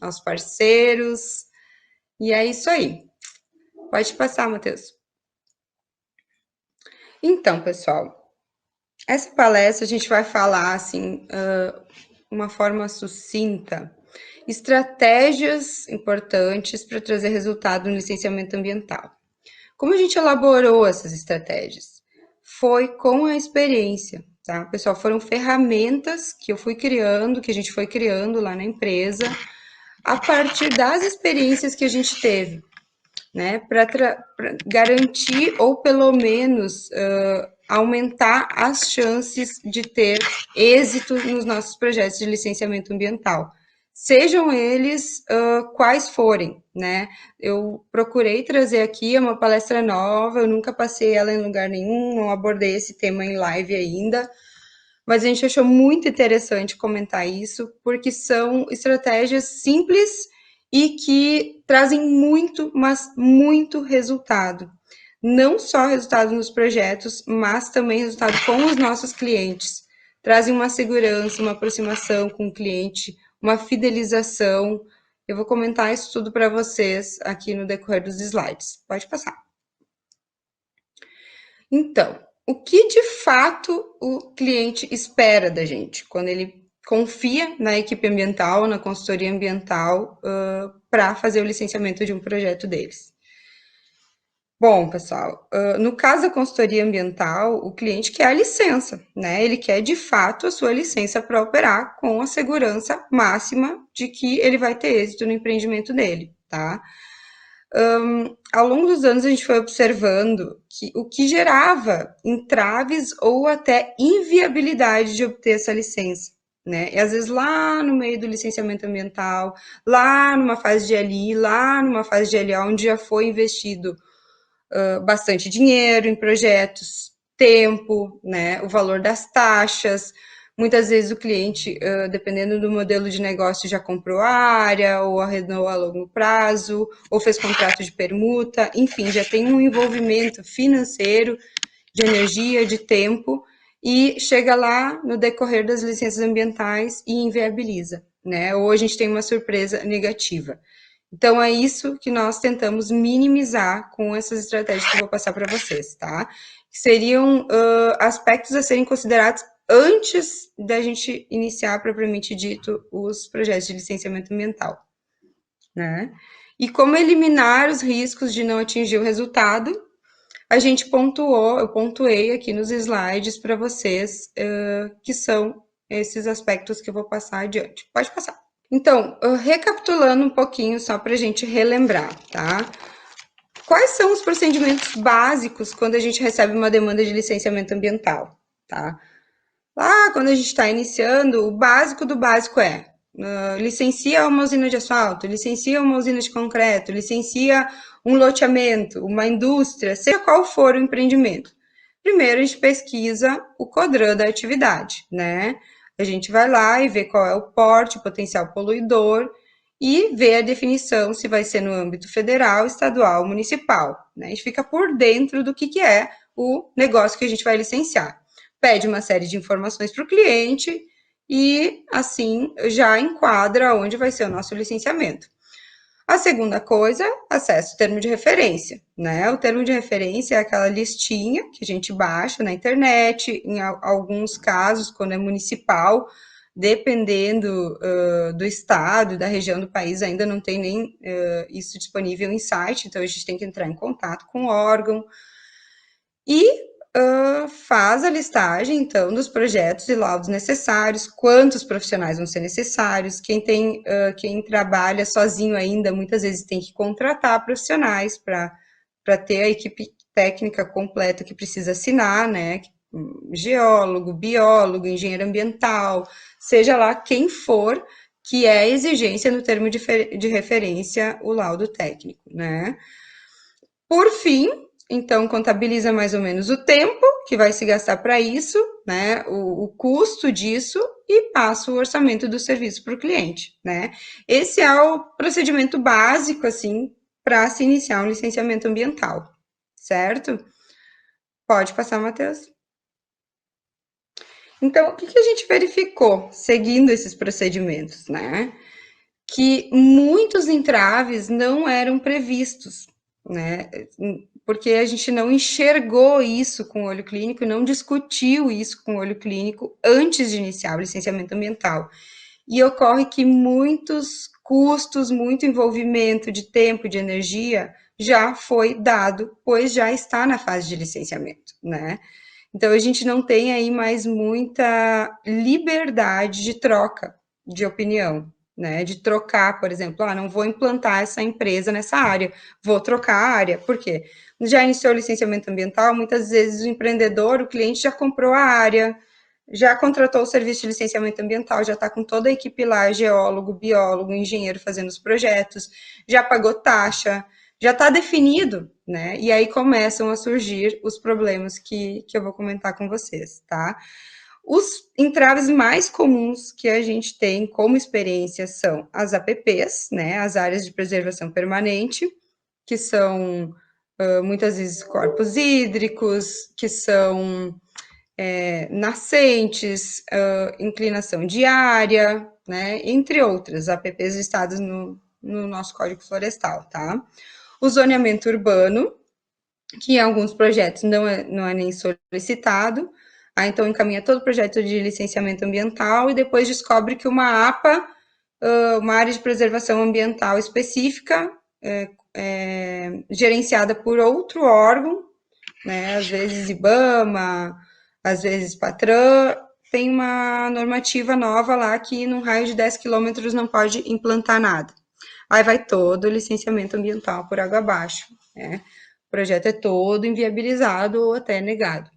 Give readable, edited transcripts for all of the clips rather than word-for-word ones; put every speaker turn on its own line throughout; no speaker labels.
aos parceiros, e é isso aí. Pode passar, Matheus. Então, pessoal, essa palestra a gente vai falar, assim, uma forma sucinta, estratégias importantes para trazer resultado no licenciamento ambiental. Como a gente elaborou essas estratégias? Foi com a experiência, tá? Pessoal, foram ferramentas que eu fui criando, que a gente foi criando lá na empresa, a partir das experiências que a gente teve, né? Para garantir, ou pelo menos aumentar as chances de ter êxito nos nossos projetos de licenciamento ambiental. Sejam eles quais forem, né? Eu procurei trazer aqui uma palestra nova, eu nunca passei ela em lugar nenhum, não abordei esse tema em live ainda, mas a gente achou muito interessante comentar isso, porque são estratégias simples e que trazem muito, mas muito resultado. Não só resultado nos projetos, mas também resultado com os nossos clientes. Trazem uma segurança, uma aproximação com o cliente, uma fidelização. Eu vou comentar isso tudo para vocês aqui no decorrer dos slides. Pode passar. Então, o que de fato o cliente espera da gente quando ele confia na equipe ambiental, na consultoria ambiental, para fazer o licenciamento de um projeto deles? Bom, pessoal, no caso da consultoria ambiental, o cliente quer a licença, né? Ele quer de fato a sua licença para operar com a segurança máxima de que ele vai ter êxito no empreendimento dele, tá? Ao longo dos anos, a gente foi observando que o que gerava entraves ou até inviabilidade de obter essa licença, né? E às vezes lá no meio do licenciamento ambiental, lá numa fase de LI, lá numa fase de LA, onde já foi investido bastante dinheiro em projetos, tempo, né? O valor das taxas. Muitas vezes o cliente, dependendo do modelo de negócio, já comprou a área, ou arrendou a longo prazo, ou fez contrato de permuta, enfim, já tem um envolvimento financeiro, de energia, de tempo, e chega lá no decorrer das licenças ambientais e inviabiliza, né? Ou a gente tem uma surpresa negativa. Então, é isso que nós tentamos minimizar com essas estratégias que eu vou passar para vocês, tá? Seriam aspectos a serem considerados antes da gente iniciar, propriamente dito, os projetos de licenciamento ambiental, né? E como eliminar os riscos de não atingir o resultado, a gente pontuou, eu pontuei aqui nos slides para vocês, que são esses aspectos que eu vou passar adiante. Pode passar. Então, recapitulando um pouquinho, só para a gente relembrar, tá? Quais são os procedimentos básicos quando a gente recebe uma demanda de licenciamento ambiental, tá? Lá, quando a gente está iniciando, o básico do básico é licencia uma usina de asfalto, licencia uma usina de concreto, licencia um loteamento, uma indústria, seja qual for o empreendimento. Primeiro, a gente pesquisa o CODRAN da atividade, né? A gente vai lá e vê qual é o porte, o potencial poluidor, e vê a definição se vai ser no âmbito federal, estadual, municipal, né? A gente fica por dentro do que é o negócio que a gente vai licenciar. Pede uma série de informações para o cliente e, assim, já enquadra onde vai ser o nosso licenciamento. A segunda coisa, acesso ao termo de referência, né? O termo de referência é aquela listinha que a gente baixa na internet, em alguns casos, quando é municipal, dependendo do estado, da região do país, ainda não tem nem isso disponível em site, então a gente tem que entrar em contato com o órgão. E faz a listagem, então, dos projetos e laudos necessários, quantos profissionais vão ser necessários, quem trabalha sozinho ainda, muitas vezes tem que contratar profissionais para ter a equipe técnica completa que precisa assinar, né? Geólogo, biólogo, engenheiro ambiental, seja lá quem for, que é exigência no termo de referência o laudo técnico, né? Por fim, então, contabiliza mais ou menos o tempo que vai se gastar para isso, né, o custo disso, e passa o orçamento do serviço para o cliente, né. Esse é o procedimento básico, assim, para se iniciar um licenciamento ambiental, certo? Pode passar, Matheus. Então, o que a gente verificou seguindo esses procedimentos, né? que muitos entraves não eram previstos, né? Porque a gente não enxergou isso com o olho clínico, não discutiu isso com o olho clínico antes de iniciar o licenciamento ambiental. E ocorre que muitos custos, muito envolvimento de tempo, de energia, já foi dado, pois já está na fase de licenciamento, né? Então a gente não tem aí mais muita liberdade de troca de opinião, né? De trocar, por exemplo, não vou implantar essa empresa nessa área, vou trocar a área. Por quê? Já iniciou o licenciamento ambiental, muitas vezes o empreendedor, o cliente já comprou a área, já contratou o serviço de licenciamento ambiental, já está com toda a equipe lá, geólogo, biólogo, engenheiro fazendo os projetos, já pagou taxa, já está definido, né? E aí começam a surgir os problemas que eu vou comentar com vocês, tá? Os entraves mais comuns que a gente tem como experiência são as APPs, né? As áreas de preservação permanente, que são muitas vezes corpos hídricos, que são nascentes, inclinação de área, né? Entre outras APPs listadas no nosso Código Florestal, tá? O zoneamento urbano, que em alguns projetos não é nem solicitado, então encaminha todo o projeto de licenciamento ambiental e depois descobre que uma APA, uma área de preservação ambiental específica, gerenciada por outro órgão, né, às vezes IBAMA, às vezes Patran, tem uma normativa nova lá que num raio de 10 quilômetros não pode implantar nada. Aí vai todo o licenciamento ambiental por água abaixo, né? O projeto é todo inviabilizado ou até negado.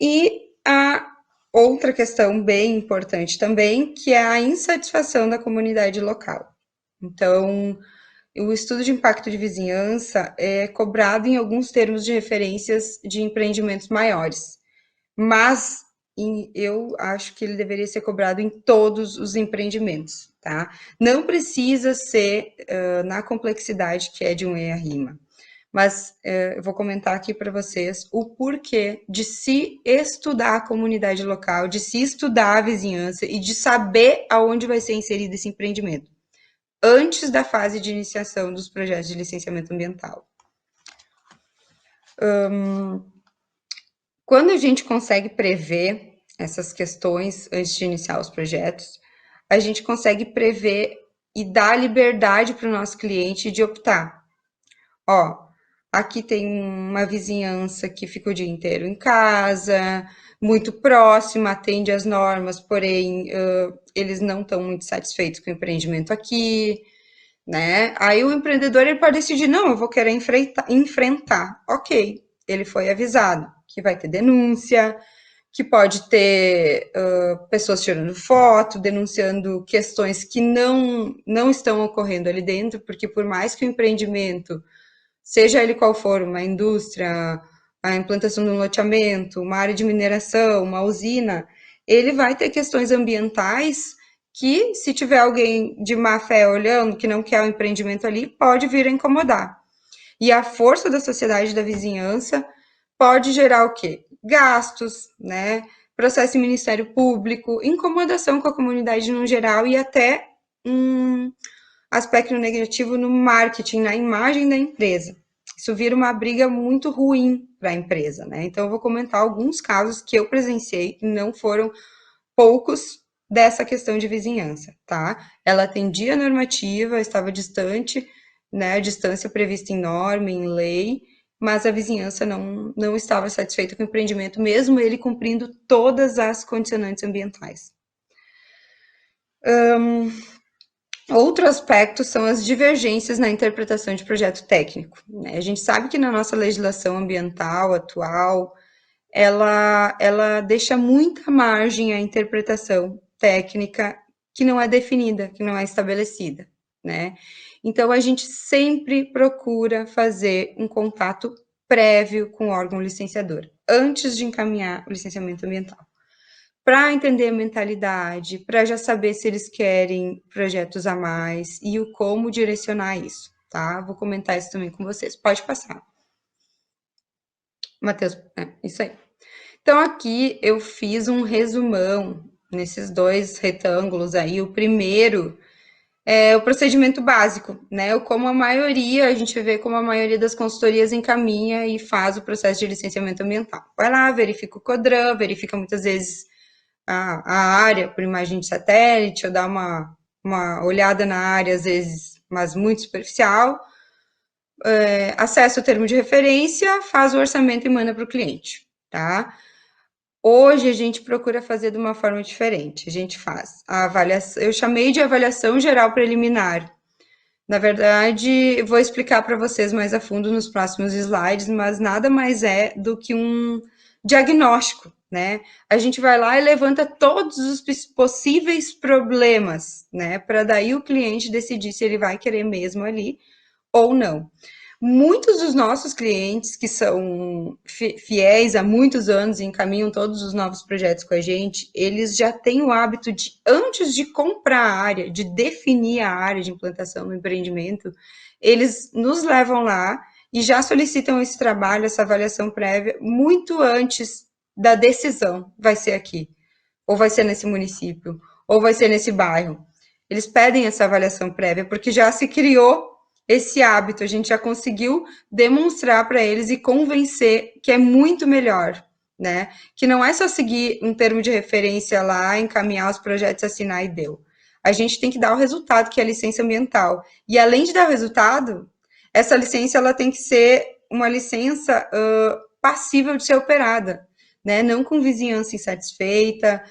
E a outra questão bem importante também, que é a insatisfação da comunidade local. Então, o estudo de impacto de vizinhança é cobrado em alguns termos de referências de empreendimentos maiores, mas eu acho que ele deveria ser cobrado em todos os empreendimentos, tá? Não precisa ser na complexidade que é de um EA-RIMA, mas eu vou comentar aqui para vocês o porquê de se estudar a comunidade local, de se estudar a vizinhança e de saber aonde vai ser inserido esse empreendimento, antes da fase de iniciação dos projetos de licenciamento ambiental. Quando a gente consegue prever essas questões antes de iniciar os projetos, a gente consegue prever e dar liberdade para o nosso cliente de optar. Aqui tem uma vizinhança que fica o dia inteiro em casa, muito próxima, atende às normas, porém eles não estão muito satisfeitos com o empreendimento aqui, né? Aí o empreendedor ele pode decidir, não, eu vou querer enfrentar. Ok, ele foi avisado que vai ter denúncia, que pode ter pessoas tirando foto, denunciando questões que não estão ocorrendo ali dentro, porque por mais que o empreendimento, seja ele qual for, uma indústria, a implantação de um loteamento, uma área de mineração, uma usina, ele vai ter questões ambientais que, se tiver alguém de má fé olhando, que não quer o empreendimento ali, pode vir a incomodar. E a força da sociedade da vizinhança pode gerar o quê? Gastos, né? Processo em Ministério Público, incomodação com a comunidade no geral e até um aspecto negativo no marketing, na imagem da empresa. Isso vira uma briga muito ruim para a empresa, né? Então, eu vou comentar alguns casos que eu presenciei, e não foram poucos, dessa questão de vizinhança, tá? Ela atendia a normativa, estava distante, né? A distância prevista em norma, em lei, mas a vizinhança não estava satisfeita com o empreendimento, mesmo ele cumprindo todas as condicionantes ambientais. Outro aspecto são as divergências na interpretação de projeto técnico, né? A gente sabe que na nossa legislação ambiental atual, ela deixa muita margem à interpretação técnica que não é definida, que não é estabelecida, né? Então, a gente sempre procura fazer um contato prévio com o órgão licenciador, antes de encaminhar o licenciamento ambiental, para entender a mentalidade, para já saber se eles querem projetos a mais e o como direcionar isso, tá? Vou comentar isso também com vocês. Pode passar. Matheus, isso aí. Então, aqui eu fiz um resumão nesses dois retângulos aí. O primeiro É o procedimento básico, né? Como a maioria, a gente vê como a maioria das consultorias encaminha e faz o processo de licenciamento ambiental. Vai lá, verifica o CODRAN, verifica muitas vezes a área por imagem de satélite, ou dá uma olhada na área, às vezes, mas muito superficial, acessa o termo de referência, faz o orçamento e manda para o cliente, tá? Hoje a gente procura fazer de uma forma diferente. A gente faz a avaliação, eu chamei de avaliação geral preliminar. Na verdade, vou explicar para vocês mais a fundo nos próximos slides, mas nada mais é do que um diagnóstico, né? A gente vai lá e levanta todos os possíveis problemas, né? Para daí o cliente decidir se ele vai querer mesmo ali ou não. Muitos dos nossos clientes que são fiéis há muitos anos e encaminham todos os novos projetos com a gente, eles já têm o hábito de, antes de comprar a área, de definir a área de implantação do empreendimento, eles nos levam lá e já solicitam esse trabalho, essa avaliação prévia, muito antes da decisão. Vai ser aqui, ou vai ser nesse município, ou vai ser nesse bairro. Eles pedem essa avaliação prévia porque já se criou esse hábito, a gente já conseguiu demonstrar para eles e convencer que é muito melhor, né? Que não é só seguir um termo de referência lá, encaminhar os projetos, assinar e deu. A gente tem que dar o resultado, que é a licença ambiental. E além de dar o resultado, essa licença ela tem que ser uma licença passível de ser operada, né? Não com vizinhança insatisfeita,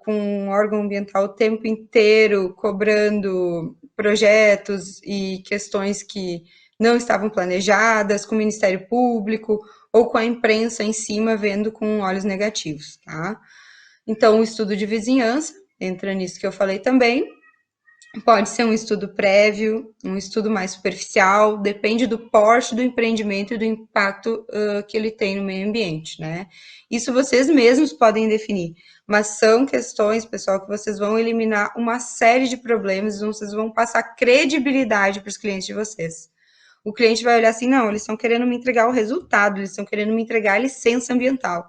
com um órgão ambiental o tempo inteiro cobrando projetos e questões que não estavam planejadas, com o Ministério Público ou com a imprensa em cima vendo com olhos negativos, tá? Então, o estudo de vizinhança entra nisso que eu falei também. Pode ser um estudo prévio, um estudo mais superficial, depende do porte do empreendimento e do impacto que ele tem no meio ambiente, né? Isso vocês mesmos podem definir, mas são questões, pessoal, que vocês vão eliminar uma série de problemas, vocês vão passar credibilidade para os clientes de vocês. O cliente vai olhar assim, não, eles estão querendo me entregar o resultado, eles estão querendo me entregar a licença ambiental.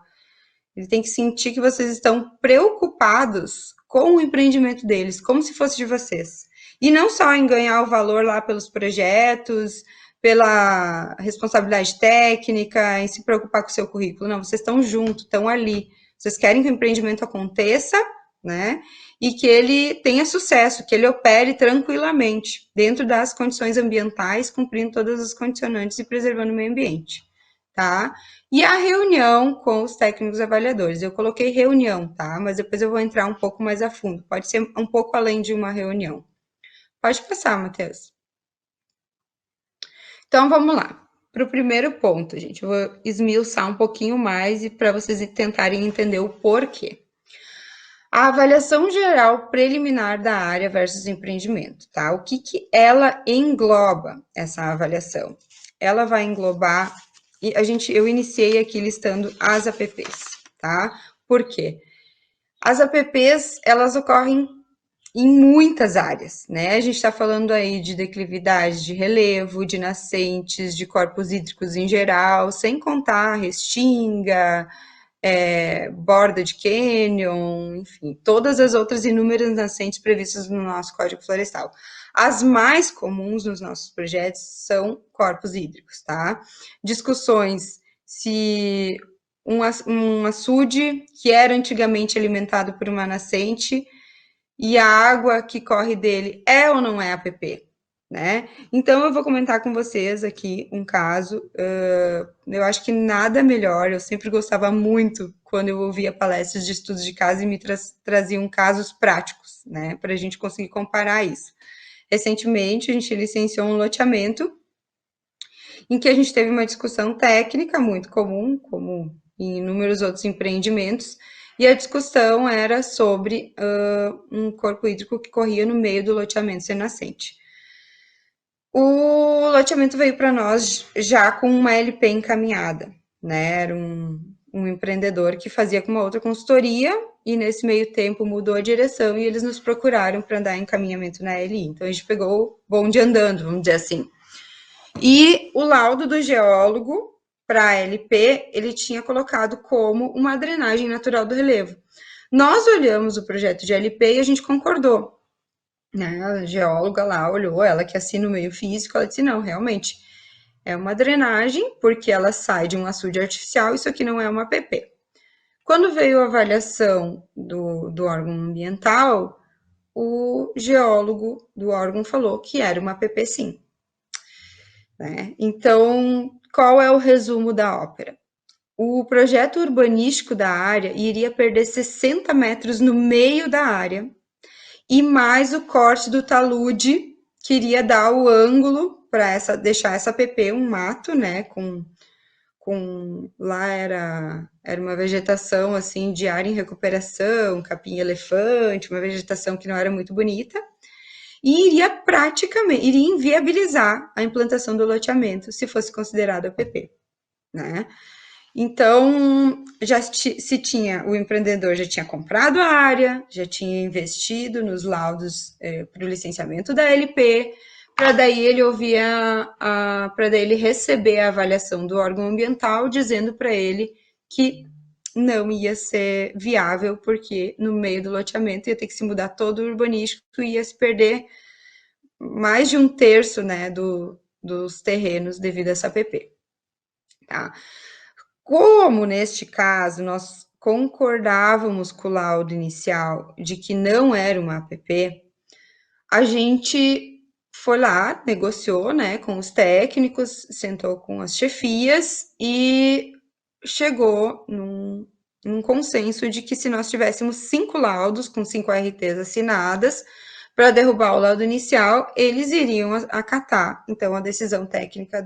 Ele tem que sentir que vocês estão preocupados com o empreendimento deles, como se fosse de vocês. E não só em ganhar o valor lá pelos projetos, pela responsabilidade técnica, em se preocupar com o seu currículo. Não, vocês estão juntos, estão ali. Vocês querem que o empreendimento aconteça, né? E que ele tenha sucesso, que ele opere tranquilamente, dentro das condições ambientais, cumprindo todas as condicionantes e preservando o meio ambiente, tá? E a reunião com os técnicos avaliadores. Eu coloquei reunião, tá? Mas depois eu vou entrar um pouco mais a fundo. Pode ser um pouco além de uma reunião. Pode passar, Matheus. Então, vamos lá. Para o primeiro ponto, gente. Eu vou esmiuçar um pouquinho mais e para vocês tentarem entender o porquê. A avaliação geral preliminar da área versus empreendimento, tá? O que ela engloba, essa avaliação? Ela vai englobar, e eu iniciei aqui listando as APPs, tá? Por quê? As APPs, elas ocorrem em muitas áreas, né? A gente está falando aí de declividade de relevo, de nascentes, de corpos hídricos em geral, sem contar restinga, borda de cânion, enfim, todas as outras inúmeras nascentes previstas no nosso Código Florestal. As mais comuns nos nossos projetos são corpos hídricos, tá? Discussões se um açude que era antigamente alimentado por uma nascente e a água que corre dele é ou não é APP, né? Então, eu vou comentar com vocês aqui um caso, eu acho que nada melhor, eu sempre gostava muito quando eu ouvia palestras de estudos de caso e me traziam casos práticos, né, para a gente conseguir comparar isso. Recentemente, a gente licenciou um loteamento em que a gente teve uma discussão técnica muito comum, como em inúmeros outros empreendimentos, e a discussão era sobre um corpo hídrico que corria no meio do loteamento sem nascente. O loteamento veio para nós já com uma LP encaminhada, né? Era um empreendedor que fazia com uma outra consultoria e nesse meio tempo mudou a direção e eles nos procuraram para dar encaminhamento na LI. Então a gente pegou o bonde andando, vamos dizer assim. E o laudo do geólogo para a LP, ele tinha colocado como uma drenagem natural do relevo. Nós olhamos o projeto de LP e a gente concordou. né? A geóloga lá olhou, ela que assina o meio físico, ela disse, não, realmente, é uma drenagem, porque ela sai de um açude artificial, isso aqui não é uma PP. Quando veio a avaliação do órgão ambiental, o geólogo do órgão falou que era uma PP sim. Né? Então, qual é o resumo da ópera? O projeto urbanístico da área iria perder 60 metros no meio da área e mais o corte do talude que iria dar o ângulo para deixar essa PP um mato, né, com lá era uma vegetação assim de área em recuperação, capim elefante, uma vegetação que não era muito bonita, e iria inviabilizar a implantação do loteamento se fosse considerado a PP, né? Então, o empreendedor já tinha comprado a área, já tinha investido nos laudos para o licenciamento da LP, para daí ele para daí ele receber a avaliação do órgão ambiental, dizendo para ele que não ia ser viável, porque no meio do loteamento ia ter que se mudar todo o urbanístico e ia se perder mais de um terço, né, dos terrenos devido a essa PP. Tá? Como neste caso nós concordávamos com o laudo inicial de que não era uma APP, a gente foi lá, negociou, né, com os técnicos, sentou com as chefias e chegou num consenso de que se nós tivéssemos 5 laudos com 5 RTs assinadas para derrubar o laudo inicial, eles iriam acatar, então, a decisão técnica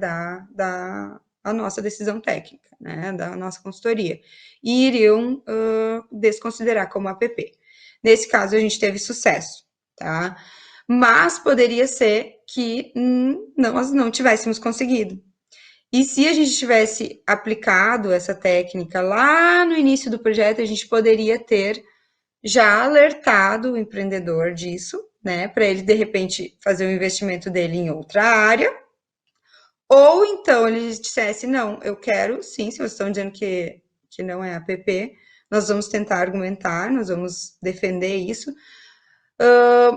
a nossa decisão técnica, né, da nossa consultoria, e iriam desconsiderar como APP. Nesse caso, a gente teve sucesso, tá? Mas poderia ser que nós não tivéssemos conseguido. E se a gente tivesse aplicado essa técnica lá no início do projeto, a gente poderia ter já alertado o empreendedor disso, né, para ele de repente fazer o investimento dele em outra área, ou então ele dissesse, não, eu quero, sim, se vocês estão dizendo que não é APP, nós vamos tentar argumentar, nós vamos defender isso,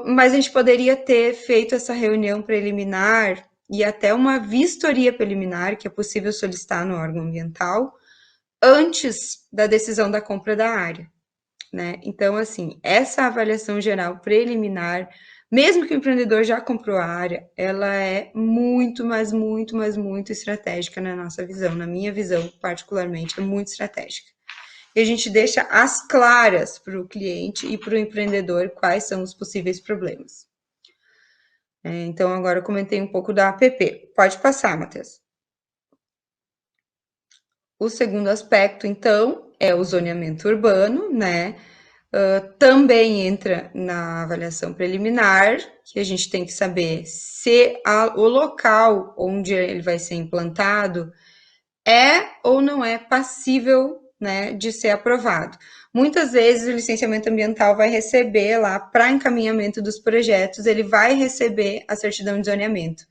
mas a gente poderia ter feito essa reunião preliminar e até uma vistoria preliminar, que é possível solicitar no órgão ambiental, antes da decisão da compra da área, né? Então, assim, essa avaliação geral preliminar, mesmo que o empreendedor já comprou a área, ela é muito, mas muito, mas muito estratégica na nossa visão, na minha visão, particularmente, é muito estratégica. E a gente deixa as claras para o cliente e para o empreendedor quais são os possíveis problemas. Então, agora eu comentei um pouco da APP. Pode passar, Matheus. O segundo aspecto, então, é o zoneamento urbano, né? Também entra na avaliação preliminar, que a gente tem que saber se o local onde ele vai ser implantado é ou não é passível, né, de ser aprovado. Muitas vezes o licenciamento ambiental vai receber lá, para encaminhamento dos projetos, ele vai receber a certidão de zoneamento.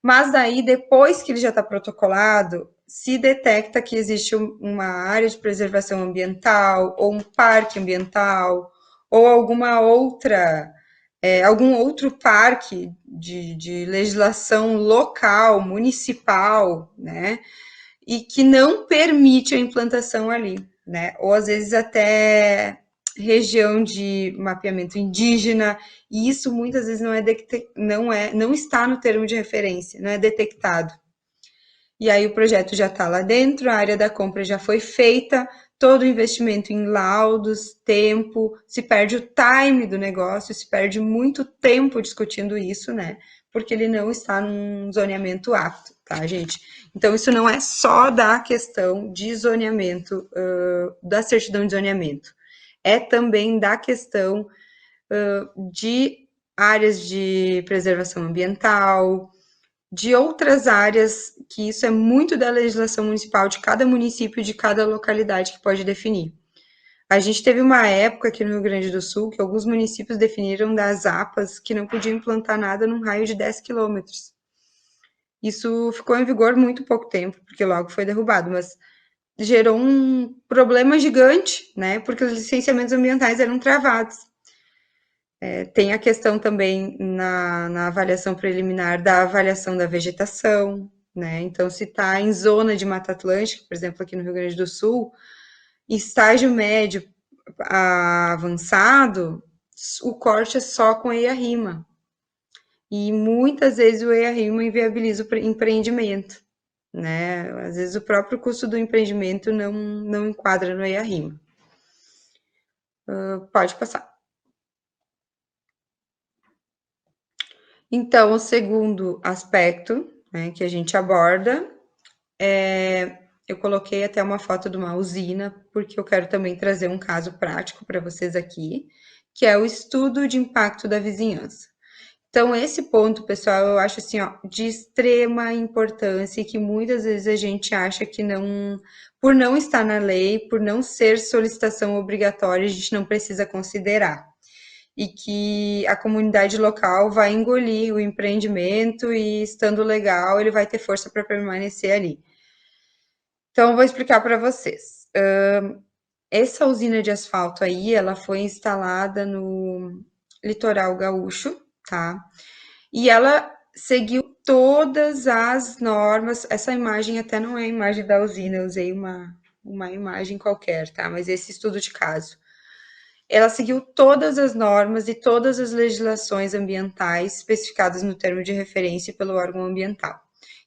Mas daí, depois que ele já está protocolado, se detecta que existe uma área de preservação ambiental, ou um parque ambiental, ou alguma outra, algum outro parque de legislação local, municipal, né? E que não permite a implantação ali, né? Ou às vezes até região de mapeamento indígena, e isso muitas vezes não está no termo de referência, não é detectado. E aí o projeto já está lá dentro, a área da compra já foi feita, todo o investimento em laudos, tempo, se perde o time do negócio, se perde muito tempo discutindo isso, né? Porque ele não está num zoneamento apto, tá, gente? Então, isso não é só da questão de zoneamento, da certidão de zoneamento, é também da questão de áreas de preservação ambiental, de outras áreas, que isso é muito da legislação municipal de cada município, de cada localidade que pode definir. A gente teve uma época aqui no Rio Grande do Sul que alguns municípios definiram das APAs que não podiam implantar nada num raio de 10 quilômetros. Isso ficou em vigor muito pouco tempo, porque logo foi derrubado, mas gerou um problema gigante, né? Porque os licenciamentos ambientais eram travados. Tem a questão também na avaliação preliminar da avaliação da vegetação, né? Então, se está em zona de Mata Atlântica, por exemplo, aqui no Rio Grande do Sul, estágio médio avançado, o corte é só com EIA-RIMA. E muitas vezes o EIA-RIMA inviabiliza o empreendimento, né? Às vezes o próprio custo do empreendimento não enquadra no EIA-RIMA. Pode passar. Então, o segundo aspecto, né, que a gente aborda eu coloquei até uma foto de uma usina, porque eu quero também trazer um caso prático para vocês aqui, que é o estudo de impacto da vizinhança. Então, esse ponto, pessoal, eu acho assim, ó, de extrema importância e que muitas vezes a gente acha que não, por não estar na lei, por não ser solicitação obrigatória, a gente não precisa considerar. E que a comunidade local vai engolir o empreendimento e, estando legal, ele vai ter força para permanecer ali. Então, eu vou explicar para vocês. Essa usina de asfalto aí, ela foi instalada no litoral gaúcho, tá? E ela seguiu todas as normas. Essa imagem até não é a imagem da usina, eu usei uma imagem qualquer, tá? Mas esse estudo de caso. Ela seguiu todas as normas e todas as legislações ambientais especificadas no termo de referência pelo órgão ambiental.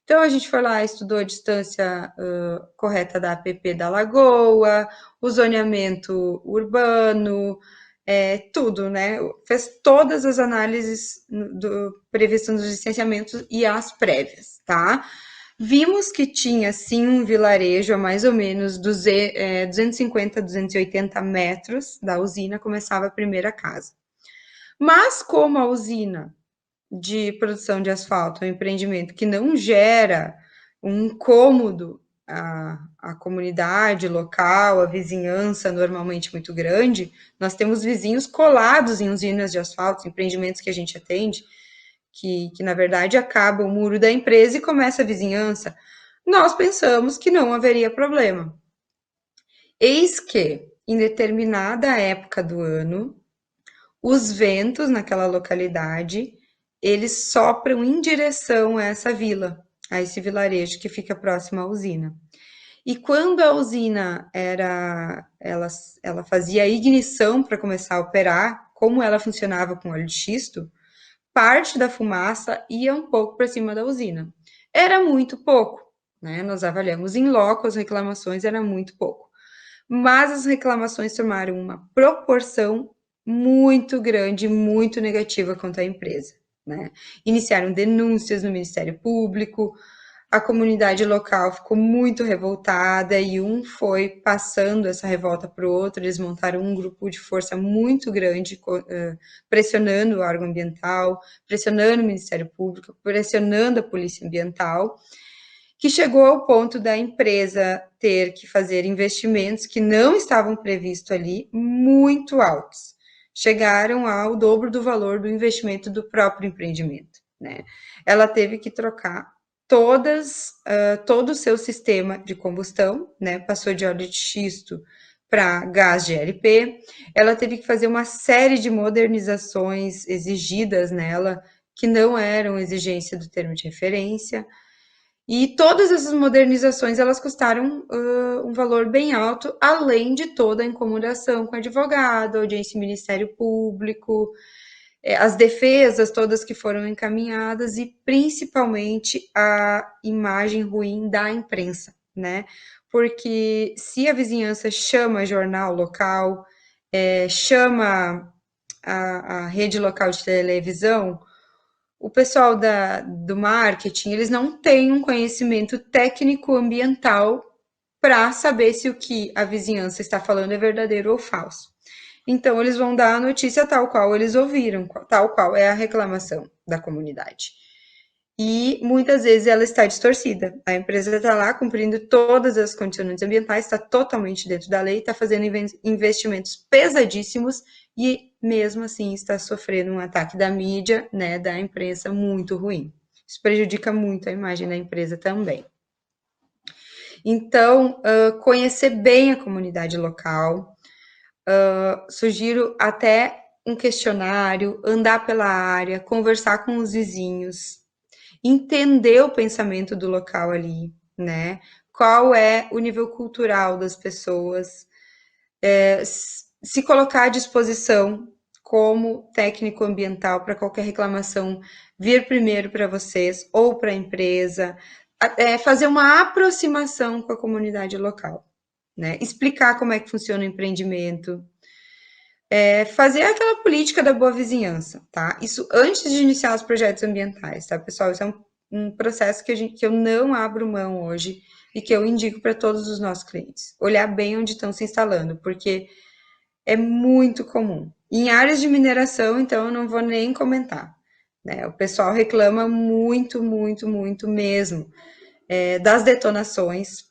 Então, a gente foi lá, estudou a distância correta da APP da Lagoa, o zoneamento urbano, tudo, né? Fez todas as análises previstas nos licenciamentos e as prévias, tá? Vimos que tinha, sim, um vilarejo a mais ou menos 250, 280 metros da usina, começava a primeira casa. Mas como a usina de produção de asfalto é um empreendimento que não gera um incômodo à comunidade local, à vizinhança normalmente muito grande, nós temos vizinhos colados em usinas de asfalto, empreendimentos que a gente atende, que na verdade acaba o muro da empresa e começa a vizinhança. Nós pensamos que não haveria problema. Eis que, em determinada época do ano, os ventos naquela localidade, eles sopram em direção a essa vila, a esse vilarejo que fica próximo à usina. E quando a usina ela fazia a ignição para começar a operar, como ela funcionava com óleo de xisto, parte da fumaça ia um pouco para cima da usina. Era muito pouco, né? Nós avaliamos em loco as reclamações, era muito pouco. Mas as reclamações tomaram uma proporção muito grande, muito negativa contra a empresa, né? Iniciaram denúncias no Ministério Público, a comunidade local ficou muito revoltada e um foi passando essa revolta para o outro. Eles montaram um grupo de força muito grande, pressionando o órgão ambiental, pressionando o Ministério Público, pressionando a Polícia Ambiental, que chegou ao ponto da empresa ter que fazer investimentos que não estavam previstos ali, muito altos. Chegaram ao dobro do valor do investimento do próprio empreendimento, né? Ela teve que trocar todo o seu sistema de combustão, né? Passou de óleo de xisto para gás GLP. Ela teve que fazer uma série de modernizações exigidas nela, que não eram exigência do termo de referência. E todas essas modernizações, elas custaram um valor bem alto, além de toda a incomodação com advogado, audiência em Ministério Público, as defesas todas que foram encaminhadas e principalmente a imagem ruim da imprensa, né? Porque se a vizinhança chama jornal local, chama a rede local de televisão, o pessoal do marketing, eles não têm um conhecimento técnico ambiental para saber se o que a vizinhança está falando é verdadeiro ou falso. Então, eles vão dar a notícia tal qual eles ouviram, tal qual é a reclamação da comunidade. E muitas vezes ela está distorcida. A empresa está lá cumprindo todas as condicionantes ambientais, está totalmente dentro da lei, está fazendo investimentos pesadíssimos e mesmo assim está sofrendo um ataque da mídia, né, da imprensa muito ruim. Isso prejudica muito a imagem da empresa também. Então, conhecer bem a comunidade local, sugiro até um questionário, andar pela área, conversar com os vizinhos, entender o pensamento do local ali, né? Qual é o nível cultural das pessoas, se colocar à disposição como técnico ambiental para qualquer reclamação vir primeiro para vocês ou para a empresa, fazer uma aproximação com a comunidade local, né? Explicar como é que funciona o empreendimento, fazer aquela política da boa vizinhança, tá? Isso antes de iniciar os projetos ambientais, tá, pessoal? Isso é um processo que eu não abro mão hoje e que eu indico para todos os nossos clientes. Olhar bem onde estão se instalando, porque é muito comum. Em áreas de mineração, então, eu não vou nem comentar, né? O pessoal reclama muito, muito, muito mesmo das detonações.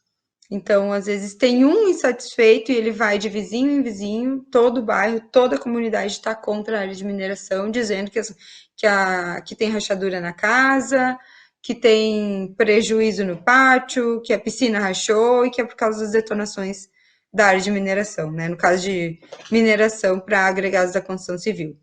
Então, às vezes, tem um insatisfeito e ele vai de vizinho em vizinho, todo o bairro, toda a comunidade está contra a área de mineração, dizendo que tem rachadura na casa, que tem prejuízo no pátio, que a piscina rachou e que é por causa das detonações da área de mineração, né? No caso de mineração para agregados da construção civil.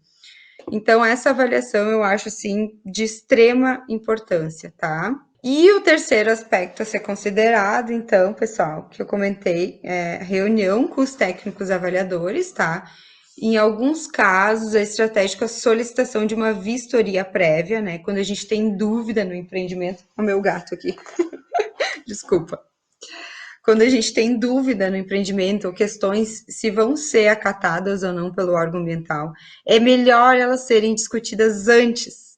Então, essa avaliação eu acho, sim, de extrema importância, tá? E o terceiro aspecto a ser considerado, então, pessoal, que eu comentei, é reunião com os técnicos avaliadores, tá? Em alguns casos, é estratégico a solicitação de uma vistoria prévia, né? Quando a gente tem dúvida no empreendimento. O meu gato aqui. Desculpa. Quando a gente tem dúvida no empreendimento ou questões se vão ser acatadas ou não pelo órgão ambiental, é melhor elas serem discutidas antes,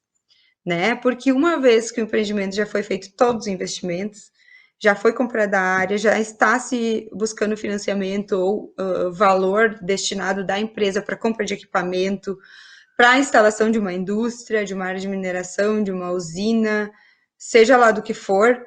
né? Porque uma vez que o empreendimento já foi feito todos os investimentos, já foi comprada a área, já está se buscando financiamento ou valor destinado da empresa para compra de equipamento, para a instalação de uma indústria, de uma área de mineração, de uma usina, seja lá do que for,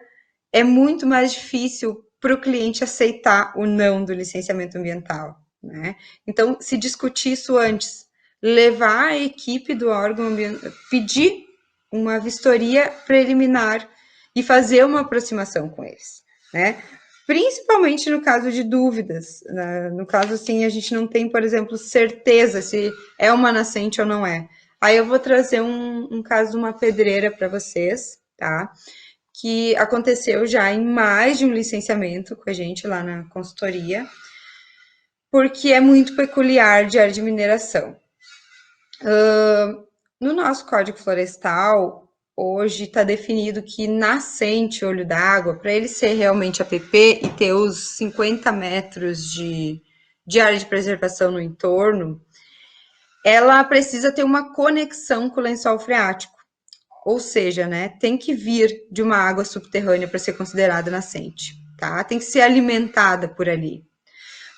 é muito mais difícil para o cliente aceitar o não do licenciamento ambiental, né? Então, se discutir isso antes, levar a equipe do órgão ambiental, pedir uma vistoria preliminar e fazer uma aproximação com eles, né? Principalmente no caso de dúvidas, né? No caso, assim, a gente não tem, por exemplo, certeza se é uma nascente ou não é. Aí eu vou trazer um caso de uma pedreira para vocês, tá? Que aconteceu já em mais de um licenciamento com a gente lá na consultoria, porque é muito peculiar de área de mineração. No nosso Código Florestal, hoje está definido que nascente olho d'água, para ele ser realmente APP e ter os 50 metros de área de preservação no entorno, ela precisa ter uma conexão com o lençol freático. Ou seja, né, tem que vir de uma água subterrânea para ser considerada nascente, tá? Tem que ser alimentada por ali.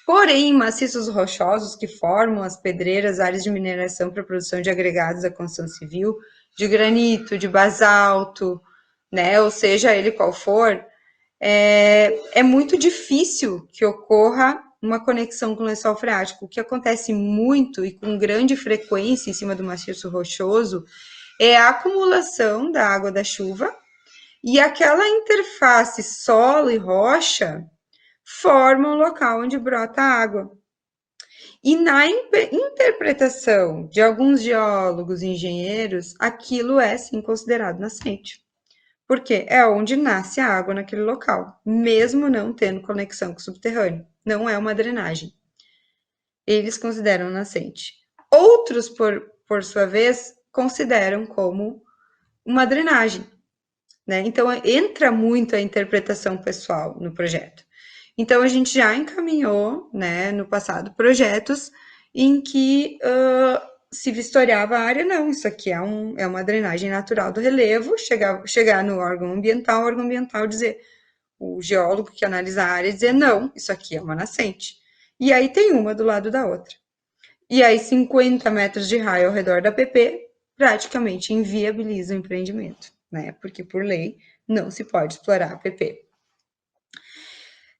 Porém, maciços rochosos que formam as pedreiras, áreas de mineração para produção de agregados da construção civil, de granito, de basalto, né, ou seja ele qual for, é muito difícil que ocorra uma conexão com o lençol freático. O que acontece muito e com grande frequência em cima do maciço rochoso é a acumulação da água da chuva e aquela interface solo e rocha forma o local onde brota a água. E na interpretação de alguns geólogos e engenheiros, aquilo é sim considerado nascente. Porque é onde nasce a água naquele local, mesmo não tendo conexão com o subterrâneo. Não é uma drenagem. Eles consideram nascente. Outros, por sua vez, consideram como uma drenagem, né? Então, entra muito a interpretação pessoal no projeto. Então, a gente já encaminhou, né, no passado, projetos em que se vistoriava a área, não, isso aqui é uma drenagem natural do relevo, chegar no órgão ambiental, o órgão ambiental dizer, o geólogo que analisa a área dizer, não, isso aqui é uma nascente. E aí tem uma do lado da outra. E aí 50 metros de raio ao redor da PP praticamente inviabiliza o empreendimento, né? Porque por lei não se pode explorar a PP.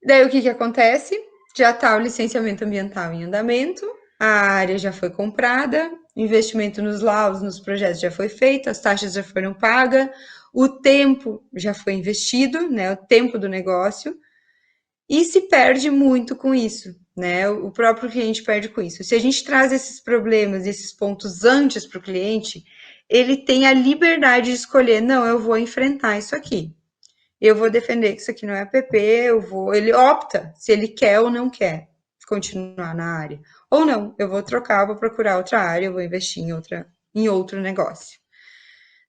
Daí o que acontece? Já está o licenciamento ambiental em andamento, a área já foi comprada, o investimento nos laudos, nos projetos já foi feito, as taxas já foram pagas, o tempo já foi investido, né? O tempo do negócio, e se perde muito com isso, né? O próprio cliente perde com isso. Se a gente traz esses problemas, esses pontos antes para o cliente, ele tem a liberdade de escolher, não, eu vou enfrentar isso aqui. Eu vou defender que isso aqui não é app, ele opta se ele quer ou não quer continuar na área. Ou não, eu vou trocar, vou procurar outra área, eu vou investir em outro negócio.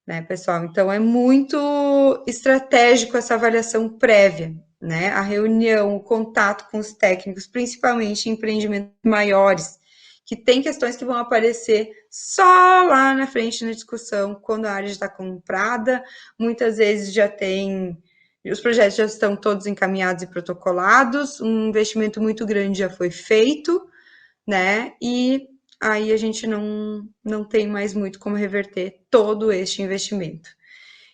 Né, pessoal? Então é muito estratégico essa avaliação prévia, né? A reunião, o contato com os técnicos, principalmente em empreendimentos maiores, que tem questões que vão aparecer só lá na frente na discussão, quando a área já está comprada, muitas vezes já tem, os projetos já estão todos encaminhados e protocolados, um investimento muito grande já foi feito, né? E aí a gente não tem mais muito como reverter todo este investimento.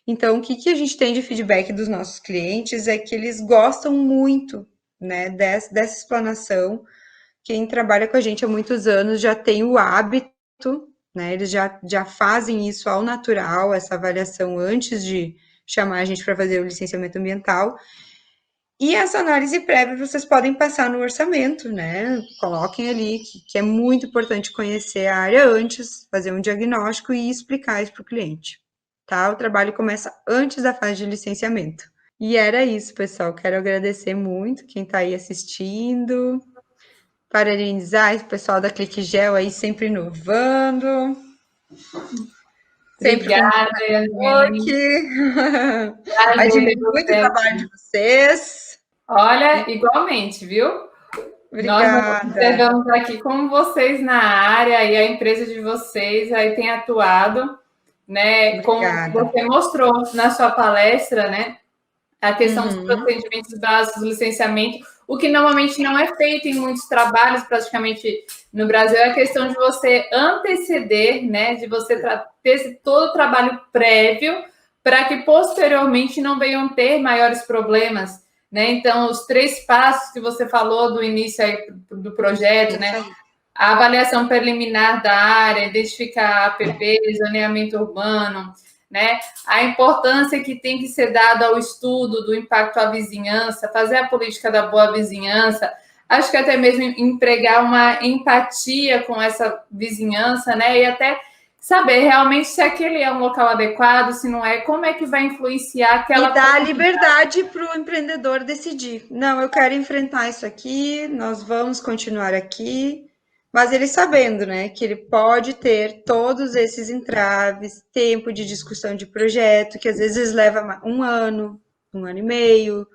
Então, o que a gente tem de feedback dos nossos clientes é que eles gostam muito, né, dessa explanação. Quem trabalha com a gente há muitos anos já tem o hábito, né, eles já fazem isso ao natural, essa avaliação antes de chamar a gente para fazer o licenciamento ambiental. E essa análise prévia vocês podem passar no orçamento, né? Coloquem ali que é muito importante conhecer a área antes, fazer um diagnóstico e explicar isso para o cliente, tá? O trabalho começa antes da fase de licenciamento. E era isso, pessoal. Quero agradecer muito quem está aí assistindo, parabenizar o pessoal da ClickGel aí sempre inovando, sempre com
Obrigada, Yasmin.
admiro muito o trabalho de vocês.
Olha, igualmente, viu? Nós
Obrigada.
observamos aqui como vocês na área e a empresa de vocês aí tem atuado, né? Como
Obrigada.
você mostrou na sua palestra, né? A questão dos procedimentos básicos do licenciamento, o que normalmente não é feito em muitos trabalhos, praticamente no Brasil, é a questão de você anteceder, né? De você ter todo o trabalho prévio para que posteriormente não venham ter maiores problemas, né? Então, os 3 passos que você falou do início aí do projeto, né? A avaliação preliminar da área, identificar APP, zoneamento urbano, né? A importância que tem que ser dada ao estudo do impacto à vizinhança, fazer a política da boa vizinhança, acho que até mesmo empregar uma empatia com essa vizinhança, né? E até saber realmente se aquele é um local adequado, se não é, como é que vai influenciar aquela...
E dar a liberdade para o empreendedor decidir. Não, eu quero enfrentar isso aqui, nós vamos continuar aqui, mas ele sabendo, né, que ele pode ter todos esses entraves, tempo de discussão de projeto, que às vezes leva um ano e meio,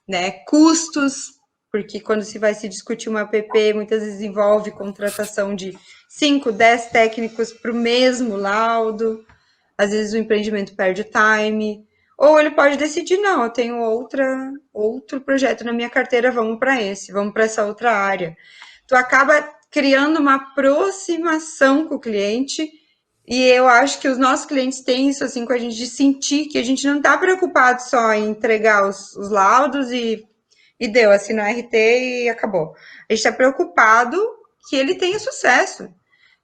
né, custos, porque quando se vai se discutir uma app, muitas vezes envolve contratação de 5, 10 técnicos para o mesmo laudo, às vezes o empreendimento perde o time, ou ele pode decidir, não, eu tenho outro projeto na minha carteira, vamos para essa outra área. Tu acaba criando uma aproximação com o cliente, e eu acho que os nossos clientes têm isso assim com a gente, de sentir que a gente não está preocupado só em entregar os laudos e deu, assinar RT e acabou. A gente está preocupado que ele tenha sucesso,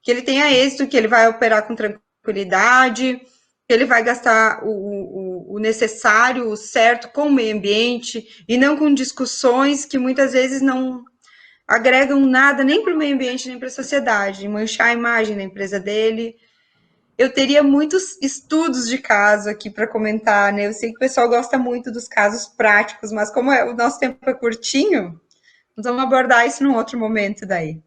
que ele tenha êxito, que ele vai operar com tranquilidade, que ele vai gastar o necessário, o certo com o meio ambiente, e não com discussões que muitas vezes não agregam nada nem para o meio ambiente, nem para a sociedade, manchar a imagem da empresa dele. Eu teria muitos estudos de caso aqui para comentar, né? Eu sei que o pessoal gosta muito dos casos práticos, mas como o nosso tempo é curtinho, nós vamos abordar isso num outro momento daí.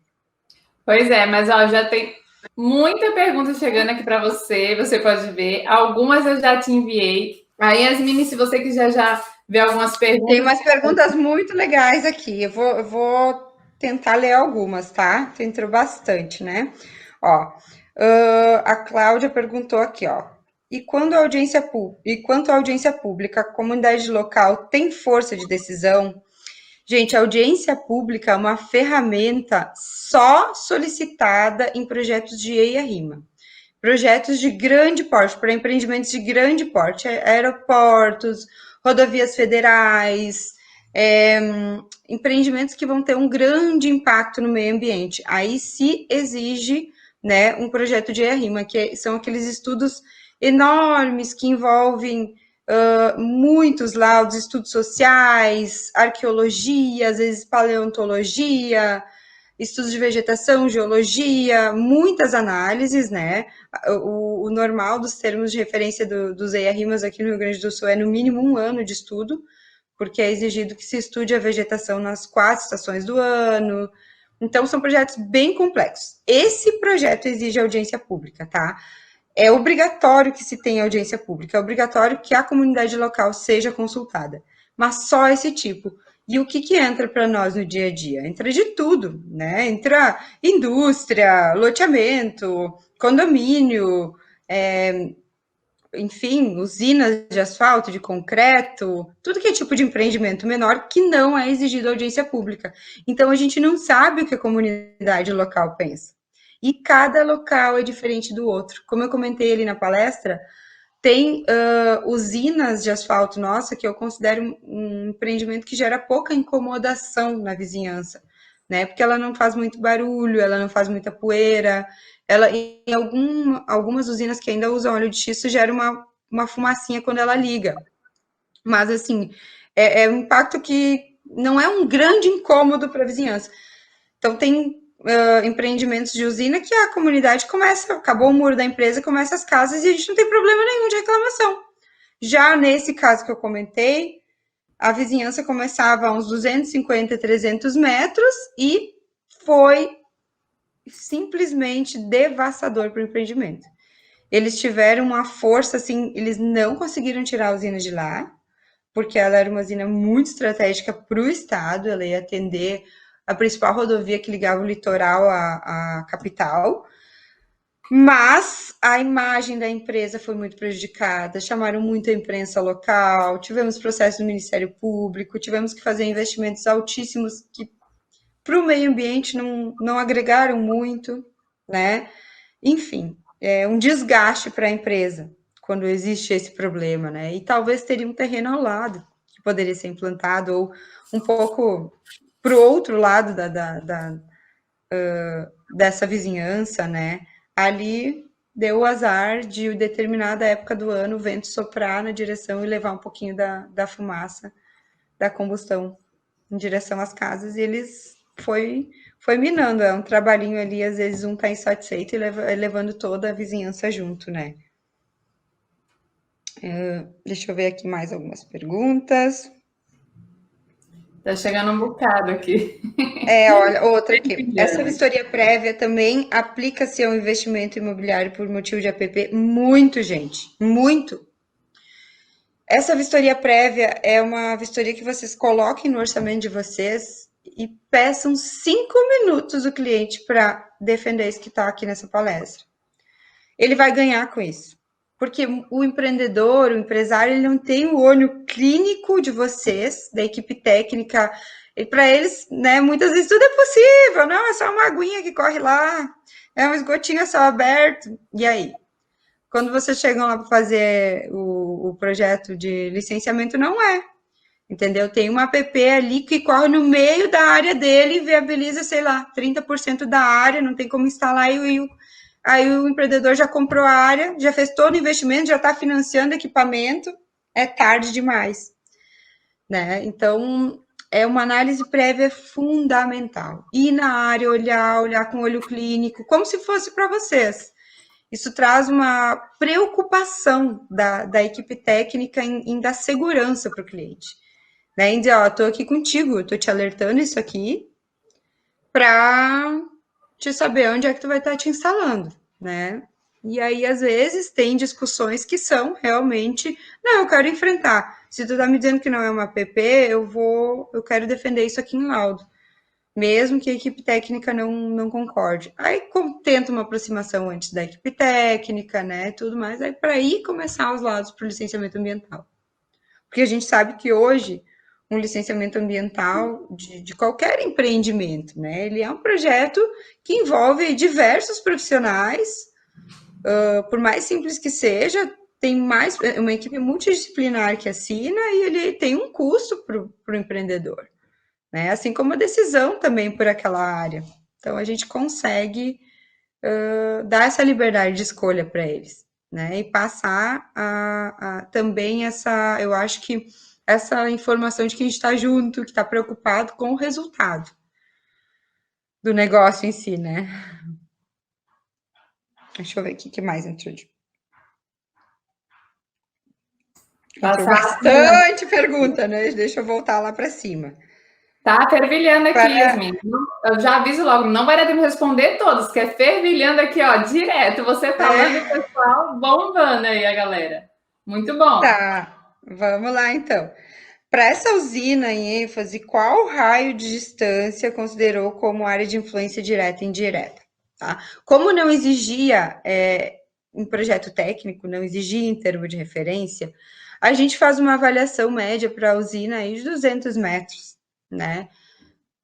Pois é, mas ó, já tem muita pergunta chegando aqui para você pode ver. Algumas eu já te enviei. Aí, Yasmine, se você quiser já ver algumas perguntas.
Tem umas perguntas muito legais aqui. Eu vou tentar ler algumas, tá? Tu entrou bastante, né? Ó, a Cláudia perguntou aqui, ó. E quanto à audiência pública, a comunidade local tem força de decisão? Gente, a audiência pública é uma ferramenta só solicitada em projetos de EIA-RIMA. Projetos de grande porte, para empreendimentos de grande porte, aeroportos, rodovias federais, empreendimentos que vão ter um grande impacto no meio ambiente. Aí se exige, né, um projeto de EIA-RIMA, que são aqueles estudos enormes que envolvem muitos laudos, estudos sociais, arqueologia, às vezes paleontologia, estudos de vegetação, geologia, muitas análises, né? O normal dos termos de referência dos EIA-RIMAS aqui no Rio Grande do Sul é no mínimo 1 ano de estudo, porque é exigido que se estude a vegetação nas 4 estações do ano. Então, são projetos bem complexos. Esse projeto exige audiência pública, tá? É obrigatório que se tenha audiência pública, é obrigatório que a comunidade local seja consultada, mas só esse tipo. E o que entra para nós no dia a dia? Entra de tudo, né? Entra indústria, loteamento, condomínio, enfim, usinas de asfalto, de concreto, tudo que é tipo de empreendimento menor que não é exigido audiência pública. Então, a gente não sabe o que a comunidade local pensa. E cada local é diferente do outro. Como eu comentei ali na palestra, tem usinas de asfalto, nossa, que eu considero um empreendimento que gera pouca incomodação na vizinhança, né? Porque ela não faz muito barulho, ela não faz muita poeira, ela, em algumas usinas que ainda usam óleo de xisto, gera uma fumacinha quando ela liga. Mas, assim, é um impacto que não é um grande incômodo para a vizinhança. Então, tem empreendimentos de usina que a comunidade começa, acabou o muro da empresa, começa as casas e a gente não tem problema nenhum de reclamação. Já nesse caso que eu comentei, a vizinhança começava a uns 250, 300 metros e foi simplesmente devastador para o empreendimento. Eles tiveram uma força, assim, eles não conseguiram tirar a usina de lá, porque ela era uma usina muito estratégica para o estado, ela ia atender a principal rodovia que ligava o litoral à capital, mas a imagem da empresa foi muito prejudicada, chamaram muito a imprensa local, tivemos processo do Ministério Público, tivemos que fazer investimentos altíssimos que para o meio ambiente não agregaram muito, né? Enfim, é um desgaste para a empresa quando existe esse problema, né? E talvez teria um terreno ao lado que poderia ser implantado, ou um pouco para o outro lado dessa vizinhança, né? Ali deu o azar de determinada época do ano o vento soprar na direção e levar um pouquinho da fumaça da combustão em direção às casas, e eles foi minando, é um trabalhinho ali, às vezes um tá insatisfeito e levando toda a vizinhança junto, né? Deixa eu ver aqui mais algumas perguntas.
Tá chegando um bocado aqui.
Olha, outra aqui. Essa vistoria prévia também aplica-se ao investimento imobiliário por motivo de APP? Muito, gente, muito. Essa vistoria prévia é uma vistoria que vocês coloquem no orçamento de vocês e peçam 5 minutos o cliente para defender isso que está aqui nessa palestra. Ele vai ganhar com isso. Porque o empreendedor, o empresário, ele não tem o olho clínico de vocês, da equipe técnica. E para eles, né, muitas vezes tudo é possível. Não, é só uma aguinha que corre lá, é um esgotinho a céu aberto. E aí? Quando vocês chegam lá para fazer o projeto de licenciamento, não é. Entendeu? Tem uma app ali que corre no meio da área dele e viabiliza, sei lá, 30% da área, não tem como instalar, e aí o empreendedor já comprou a área, já fez todo o investimento, já está financiando equipamento, é tarde demais. Né? Então, é uma análise prévia fundamental. Ir na área, olhar com olho clínico, como se fosse para vocês. Isso traz uma preocupação da equipe técnica em dar segurança para o cliente. Né? Em dizer, ó, estou aqui contigo, estou te alertando isso aqui para te saber onde é que tu vai estar te instalando, né? E aí, às vezes, tem discussões que são realmente, não, eu quero enfrentar. Se tu tá me dizendo que não é uma app, eu quero defender isso aqui em laudo. Mesmo que a equipe técnica não concorde. Aí tenta uma aproximação antes da equipe técnica, né, tudo mais, aí para aí começar os lados para o licenciamento ambiental. Porque a gente sabe que hoje um licenciamento ambiental de qualquer empreendimento, né, ele é um projeto que envolve diversos profissionais, por mais simples que seja, tem mais uma equipe multidisciplinar que assina e ele tem um custo para o empreendedor. Né? Assim como a decisão também por aquela área. Então, a gente consegue dar essa liberdade de escolha para eles, né? E passar também eu acho que essa informação de que a gente está junto, que está preocupado com o resultado. do negócio em si, né? Deixa eu ver aqui o que mais entrou. Entrou bastante pergunta, né? Deixa eu voltar lá para cima.
Tá fervilhando aqui, Yasmin. Eu já aviso logo, não vai dar tempo de responder todos, que é fervilhando aqui, ó, direto. Você falando e o pessoal bombando aí, a galera. Muito bom.
Tá, vamos lá então. Para essa usina em ênfase, qual raio de distância considerou como área de influência direta e indireta? Tá? Como não exigia um projeto técnico, não exigia em termo de referência, a gente faz uma avaliação média para a usina aí de 200 metros, né?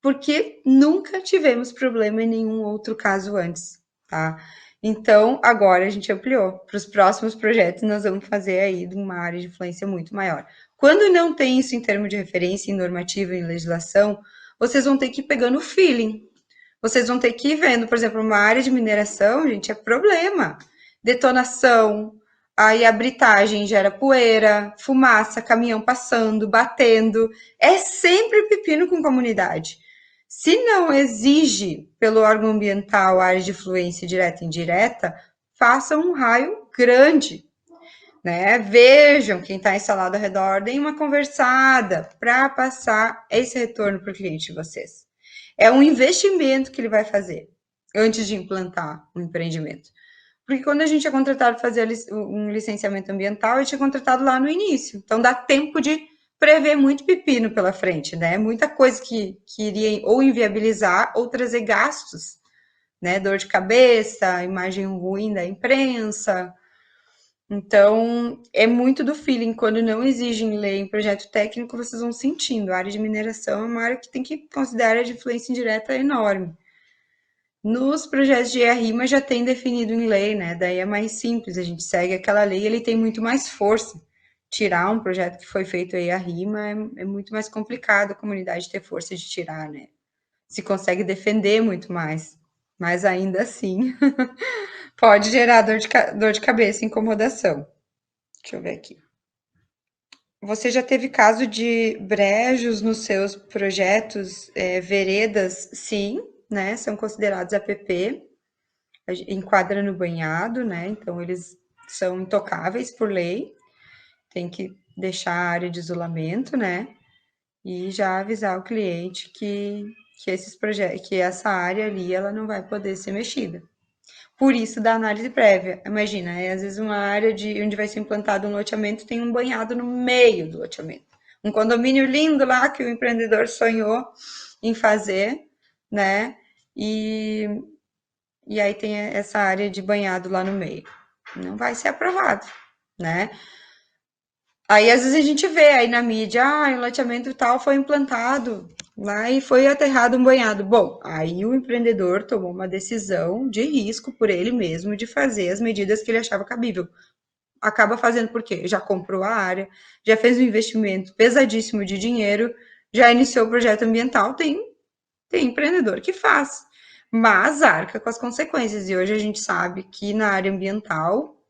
Porque nunca tivemos problema em nenhum outro caso antes, tá? Então, agora a gente ampliou. Para os próximos projetos, nós vamos fazer aí de uma área de influência muito maior. Quando não tem isso em termos de referência, em normativa, em legislação, vocês vão ter que ir pegando o feeling. Vocês vão ter que ir vendo, por exemplo, uma área de mineração, gente, é problema. Detonação, aí a britagem gera poeira, fumaça, caminhão passando, batendo. É sempre pepino com comunidade. Se não exige pelo órgão ambiental área de influência direta e indireta, façam um raio grande, né? Vejam quem está instalado ao redor, deem uma conversada para passar esse retorno para o cliente de vocês. É um investimento que ele vai fazer antes de implantar um empreendimento. Porque quando a gente é contratado para fazer um licenciamento ambiental, a gente é contratado lá no início. Então dá tempo de prever muito pepino pela frente, né? Muita coisa que iria ou inviabilizar ou trazer gastos, né? Dor de cabeça, imagem ruim da imprensa. Então, é muito do feeling. Quando não exigem lei em projeto técnico, vocês vão sentindo. A área de mineração é uma área que tem que considerar de influência indireta enorme. Nos projetos de EIA-RIMA já tem definido em lei, né? Daí é mais simples, a gente segue aquela lei e ele tem muito mais força. Tirar um projeto que foi feito aí a rima é muito mais complicado a comunidade ter força de tirar, né? Se consegue defender muito mais, mas ainda assim pode gerar dor de cabeça, incomodação. Deixa eu ver aqui. Você já teve caso de brejos nos seus projetos, veredas? Sim, né? São considerados APP, enquadra no banhado, né? Então eles são intocáveis por lei. Tem que deixar a área de isolamento, né? E já avisar o cliente que esses projetos, que essa área ali, ela não vai poder ser mexida. Por isso da análise prévia. Imagina, às vezes uma área de onde vai ser implantado um loteamento tem um banhado no meio do loteamento. Um condomínio lindo lá que o empreendedor sonhou em fazer, né? E aí tem essa área de banhado lá no meio. Não vai ser aprovado, né? Aí, às vezes, a gente vê aí na mídia, o loteamento tal foi implantado lá e foi aterrado um banhado. Bom, aí o empreendedor tomou uma decisão de risco por ele mesmo de fazer as medidas que ele achava cabível. Acaba fazendo por quê? Já comprou a área, já fez um investimento pesadíssimo de dinheiro, já iniciou o projeto ambiental, tem empreendedor que faz, mas arca com as consequências. E hoje a gente sabe que na área ambiental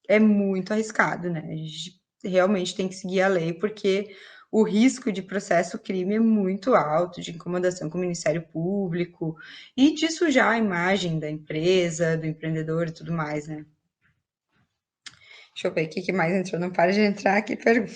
é muito arriscado, né? A gente realmente tem que seguir a lei, porque o risco de processo crime é muito alto, de incomodação com o Ministério Público e de sujar a imagem da empresa, do empreendedor e tudo mais, né? Deixa eu ver o que mais entrou. Não para de entrar aqui, pergunta.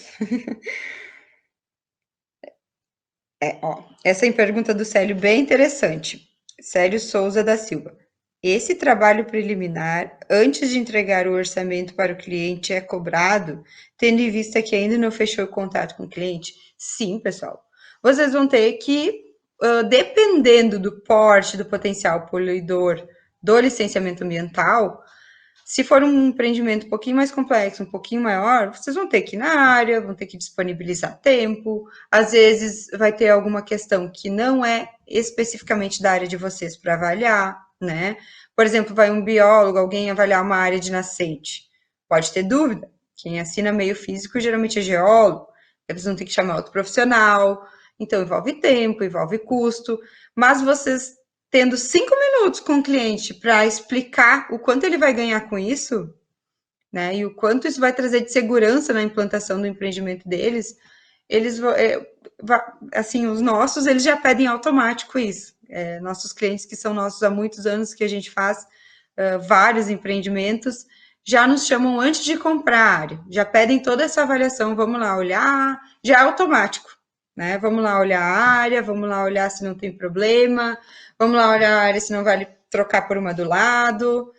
Essa é a pergunta do Célio, bem interessante. Célio Souza da Silva. Esse trabalho preliminar, antes de entregar o orçamento para o cliente, é cobrado, tendo em vista que ainda não fechou o contato com o cliente? Sim, pessoal. Vocês vão ter que, dependendo do porte, do potencial poluidor do licenciamento ambiental, se for um empreendimento um pouquinho mais complexo, um pouquinho maior, vocês vão ter que ir na área, vão ter que disponibilizar tempo. Às vezes vai ter alguma questão que não é especificamente da área de vocês para avaliar, né? Por exemplo, vai um biólogo, alguém avaliar uma área de nascente. Pode ter dúvida. Quem assina meio físico geralmente é geólogo. Eles vão ter que chamar outro profissional. Então, envolve tempo, envolve custo. Mas vocês tendo 5 minutos com o cliente para explicar o quanto ele vai ganhar com isso, né? E o quanto isso vai trazer de segurança na implantação do empreendimento deles, eles assim, os nossos, eles já pedem automático isso. Nossos clientes que são nossos há muitos anos, que a gente faz vários empreendimentos, já nos chamam antes de comprar a área, já pedem toda essa avaliação, vamos lá olhar, já é automático, né? Vamos lá olhar a área, vamos lá olhar se não tem problema, vamos lá olhar a área se não vale trocar por uma do lado.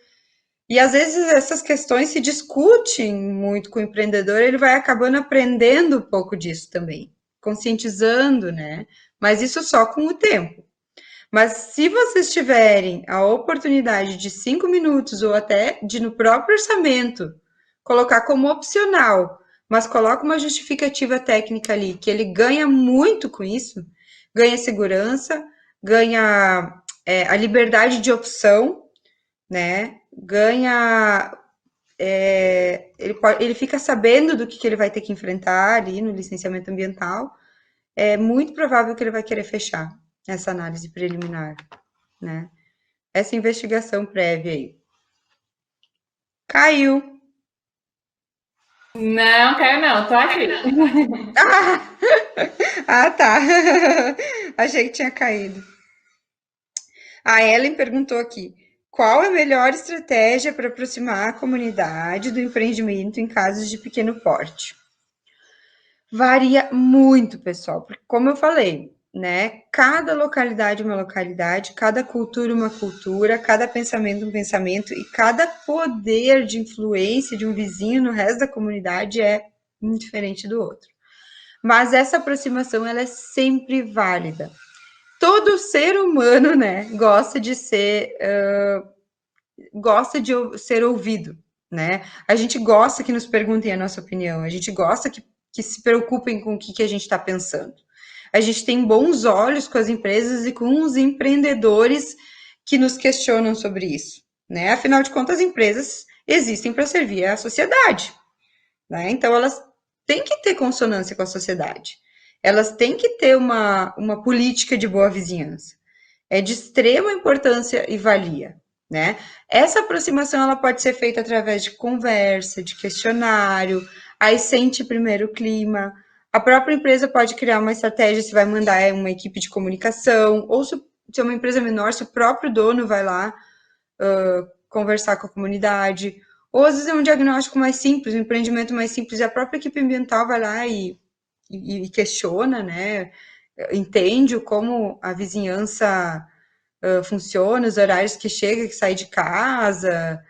E às vezes essas questões se discutem muito com o empreendedor, ele vai acabando aprendendo um pouco disso também, conscientizando, né? Mas isso só com o tempo. Mas se vocês tiverem a oportunidade de 5 minutos ou até de no próprio orçamento colocar como opcional, mas coloca uma justificativa técnica ali, que ele ganha muito com isso, ganha segurança, ganha a liberdade de opção, né? Ganha. Ele fica sabendo do que ele vai ter que enfrentar ali no licenciamento ambiental. É muito provável que ele vai querer fechar essa análise preliminar, né? Essa investigação prévia aí. Caiu.
Não, caiu não, tô aqui.
Tá. Achei que tinha caído. A Ellen perguntou aqui: qual é a melhor estratégia para aproximar a comunidade do empreendimento em casos de pequeno porte? Varia muito, pessoal, porque como eu falei, né? Cada localidade é uma localidade, cada cultura uma cultura, cada pensamento um pensamento e cada poder de influência de um vizinho no resto da comunidade é muito diferente do outro. Mas essa aproximação ela é sempre válida. Todo ser humano, né, gosta de ser ouvido, né? A gente gosta que nos perguntem a nossa opinião, a gente gosta que se preocupem com o que a gente está pensando. A gente tem bons olhos com as empresas e com os empreendedores que nos questionam sobre isso, né? Afinal de contas, as empresas existem para servir à sociedade, né? Então, elas têm que ter consonância com a sociedade. Elas têm que ter uma política de boa vizinhança. É de extrema importância e valia, né? Essa aproximação ela pode ser feita através de conversa, de questionário, aí sente primeiro o clima. A própria empresa pode criar uma estratégia se vai mandar uma equipe de comunicação, ou se é uma empresa menor, se o próprio dono vai lá conversar com a comunidade, ou às vezes é um diagnóstico mais simples, um empreendimento mais simples, e a própria equipe ambiental vai lá e questiona, né? Entende como a vizinhança funciona, os horários que chega, que sai de casa,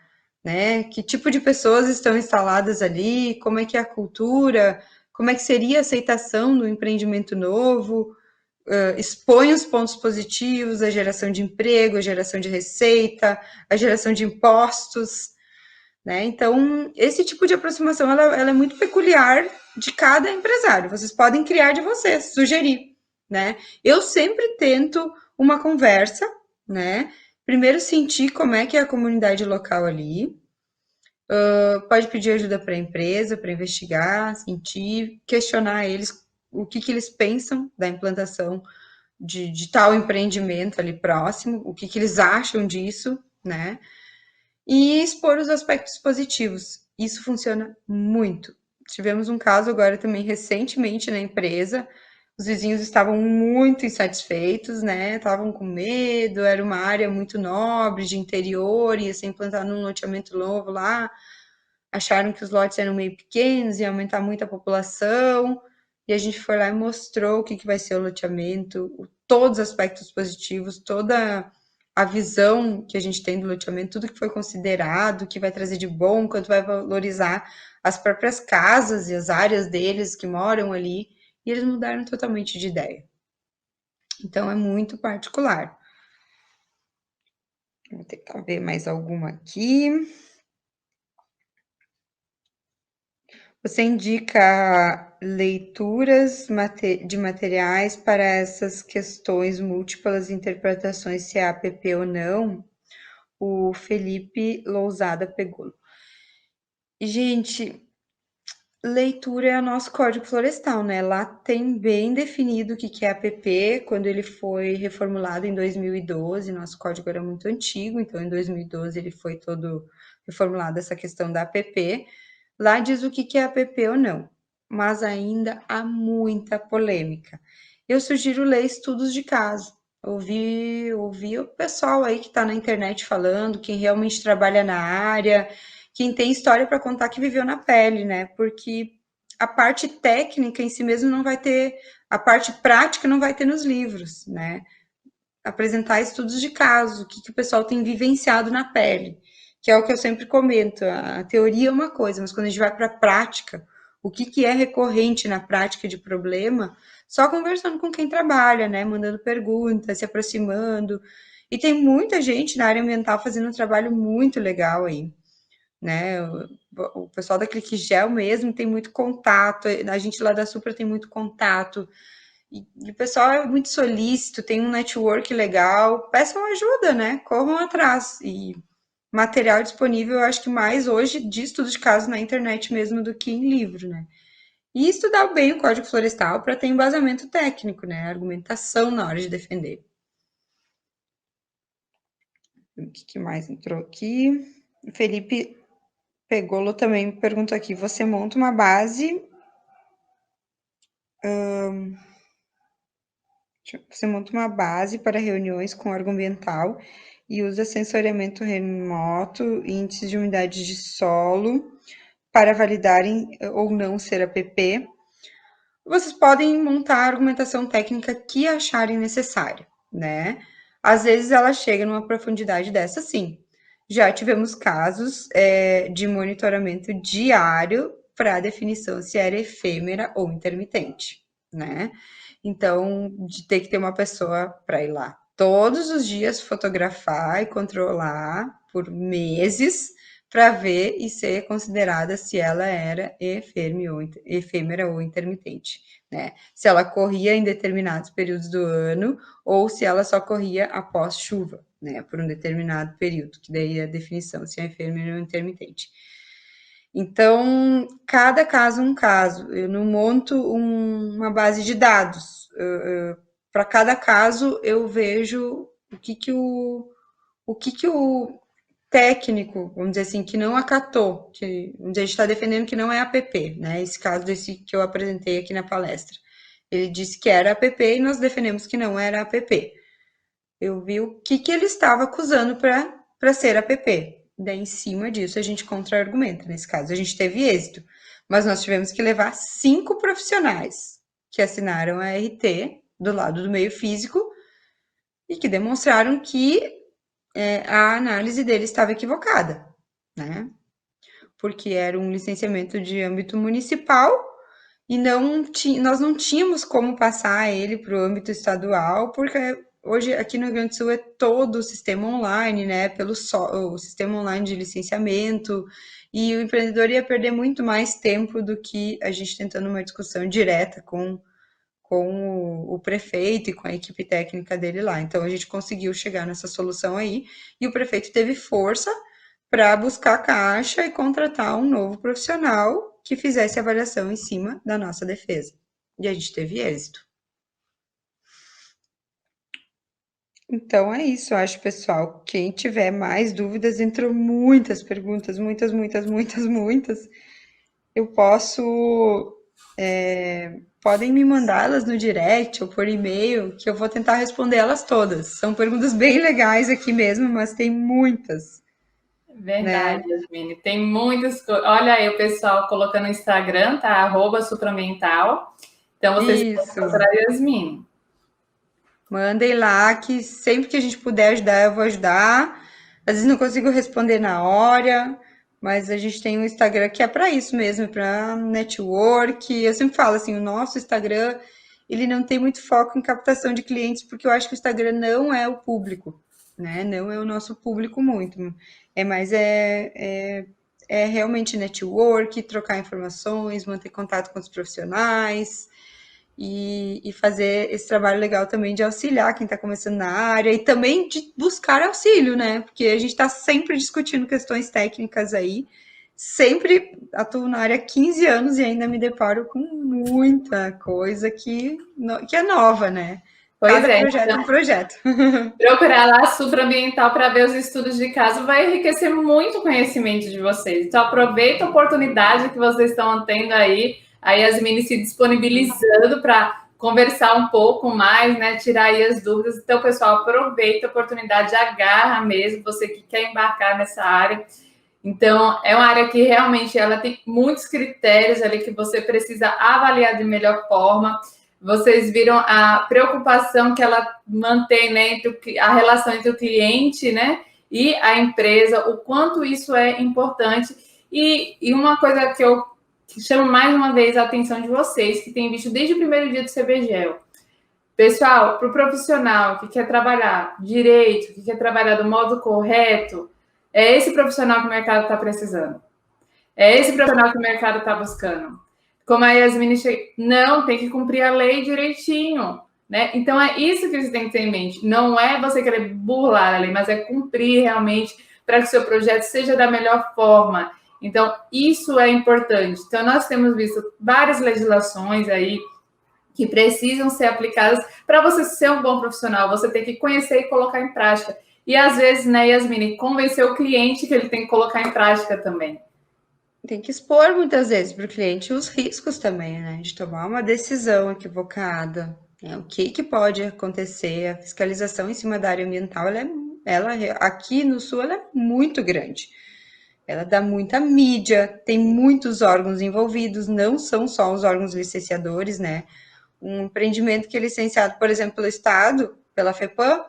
né? Que tipo de pessoas estão instaladas ali, como é que é a cultura, como é que seria a aceitação do empreendimento novo, expõe os pontos positivos, a geração de emprego, a geração de receita, a geração de impostos, né? Então, esse tipo de aproximação, ela é muito peculiar de cada empresário. Vocês podem criar de vocês, sugerir, né? Eu sempre tento uma conversa, né? Primeiro sentir como é que é a comunidade local ali. Pode pedir ajuda para a empresa, para investigar, sentir, questionar eles o que eles pensam da implantação de tal empreendimento ali próximo, o que eles acham disso, né? E expor os aspectos positivos. Isso funciona muito. Tivemos um caso agora também recentemente na empresa. Os vizinhos estavam muito insatisfeitos, né? Estavam com medo, era uma área muito nobre, de interior, ia ser implantado num loteamento novo lá. Acharam que os lotes eram meio pequenos, ia aumentar muito a população. E a gente foi lá e mostrou o que vai ser o loteamento, todos os aspectos positivos, toda a visão que a gente tem do loteamento, tudo que foi considerado, que vai trazer de bom, quanto vai valorizar as próprias casas e as áreas deles que moram ali, e eles mudaram totalmente de ideia. Então, é muito particular. Vou tentar ver mais alguma aqui. Você indica leituras de materiais para essas questões múltiplas interpretações, se é APP ou não? O Felipe Lousada pegou. Gente, leitura é o nosso Código Florestal, né? Lá tem bem definido o que é APP. Quando ele foi reformulado em 2012, nosso código era muito antigo, então em 2012 ele foi todo reformulado essa questão da APP. Lá diz o que é APP ou não, mas ainda há muita polêmica. Eu sugiro ler estudos de caso, ouvir o pessoal aí que está na internet falando, quem realmente trabalha na área, quem tem história para contar que viveu na pele, né? Porque a parte técnica em si mesmo não vai ter, a parte prática não vai ter nos livros, né? Apresentar estudos de caso, o que o pessoal tem vivenciado na pele, que é o que eu sempre comento. A teoria é uma coisa, mas quando a gente vai para a prática, o que é recorrente na prática de problema, só conversando com quem trabalha, né? Mandando perguntas, se aproximando. E tem muita gente na área ambiental fazendo um trabalho muito legal aí, né? O pessoal da Clique Gel mesmo tem muito contato, a gente lá da Supra tem muito contato. E o pessoal é muito solícito, tem um network legal, peçam ajuda, né? Corram atrás. E material disponível, eu acho que mais hoje de estudo de caso na internet mesmo do que em livro, né? E estudar bem o Código Florestal para ter embasamento técnico, né? Argumentação na hora de defender. O que mais entrou aqui? O Felipe Pegolo também perguntou aqui: você monta uma base. Você monta uma base para reuniões com órgão ambiental e usa sensoriamento remoto e índices de umidade de solo para validarem ou não ser APP. Vocês podem montar a argumentação técnica que acharem necessária, né? Às vezes ela chega numa profundidade dessa, sim. Já tivemos casos de monitoramento diário para a definição se era efêmera ou intermitente, né? Então, de ter que ter uma pessoa para ir lá todos os dias fotografar e controlar por meses para ver e ser considerada se ela era efêmera ou intermitente, né? Se ela corria em determinados períodos do ano ou se ela só corria após chuva, né? Por um determinado período, que daí é a definição se é efêmera ou intermitente. Então, cada caso um caso. Eu não monto uma base de dados. Para cada caso, eu vejo o que o técnico, vamos dizer assim, que não acatou, que vamos dizer, a gente está defendendo que não é APP, né? Esse caso desse que eu apresentei aqui na palestra. Ele disse que era APP e nós defendemos que não era APP. Eu vi o que ele estava acusando para ser APP. Daí, em cima disso, a gente contra-argumenta. Nesse caso, a gente teve êxito. Mas nós tivemos que levar 5 profissionais que assinaram a RT do lado do meio físico e que demonstraram que a análise dele estava equivocada, né? Porque era um licenciamento de âmbito municipal e nós não tínhamos como passar ele para o âmbito estadual, porque hoje aqui no Rio Grande do Sul é todo o sistema online, né? O sistema online de licenciamento, e o empreendedor ia perder muito mais tempo do que a gente tentando uma discussão direta com o prefeito e com a equipe técnica dele lá. Então, a gente conseguiu chegar nessa solução aí, e o prefeito teve força para buscar a caixa e contratar um novo profissional que fizesse avaliação em cima da nossa defesa. E a gente teve êxito. Então, é isso, eu acho, pessoal. Quem tiver mais dúvidas, entrou muitas perguntas, muitas. Eu posso... podem me mandá-las no direct ou por e-mail, que eu vou tentar responder elas todas. São perguntas bem legais aqui mesmo, mas tem muitas.
Verdade, né? Yasmine. Tem muitas coisas. Olha aí o pessoal colocando no Instagram, tá? @supramental. Então, vocês podem encontrar a Yasmine.
Mandem lá, que sempre que a gente puder ajudar, eu vou ajudar. Às vezes não consigo responder na hora, mas a gente tem um Instagram que é para isso mesmo, para network. Eu sempre falo assim, o nosso Instagram, ele não tem muito foco em captação de clientes, porque eu acho que o Instagram não é o público, né? Não é o nosso público muito. É realmente network, trocar informações, manter contato com os profissionais e fazer esse trabalho legal também de auxiliar quem está começando na área e também de buscar auxílio, né? Porque a gente está sempre discutindo questões técnicas aí, sempre atuo na área há 15 anos e ainda me deparo com muita coisa que é nova, né?
Pois
Cada
é,
projeto é um projeto.
Procurar lá a Supraambiental para ver os estudos de caso vai enriquecer muito o conhecimento de vocês. Então, aproveita a oportunidade que vocês estão tendo aí, a Yasmine se disponibilizando para conversar um pouco mais, né? Tirar aí as dúvidas. Então, pessoal, aproveita a oportunidade, agarra mesmo, você que quer embarcar nessa área. Então, é uma área que realmente ela tem muitos critérios ali que você precisa avaliar de melhor forma. Vocês viram a preocupação que ela mantém, né, entre a relação entre o cliente, né, e a empresa, o quanto isso é importante. E uma coisa que eu chamo mais uma vez a atenção de vocês, que têm visto desde o primeiro dia do CBGEL. Pessoal, para o profissional que quer trabalhar direito, que quer trabalhar do modo correto, é esse profissional que o mercado está precisando. É esse profissional que o mercado está buscando. Como a Yasmine não, tem que cumprir a lei direitinho, né? Então, é isso que você tem que ter em mente. Não é você querer burlar a lei, mas é cumprir realmente para que o seu projeto seja da melhor forma. Então, isso é importante. Então, nós temos visto várias legislações aí que precisam ser aplicadas para você ser um bom profissional. Você tem que conhecer e colocar em prática. E, às vezes, né, Yasmine, convencer o cliente que ele tem que colocar em prática também.
Tem que expor muitas vezes para o cliente os riscos também, né? De tomar uma decisão equivocada. Né? O que pode acontecer? A fiscalização em cima da área ambiental, ela aqui no Sul, ela é muito grande. Ela dá muita mídia, tem muitos órgãos envolvidos, não são só os órgãos licenciadores, né? Um empreendimento que é licenciado, por exemplo, pelo Estado, pela FEPAM,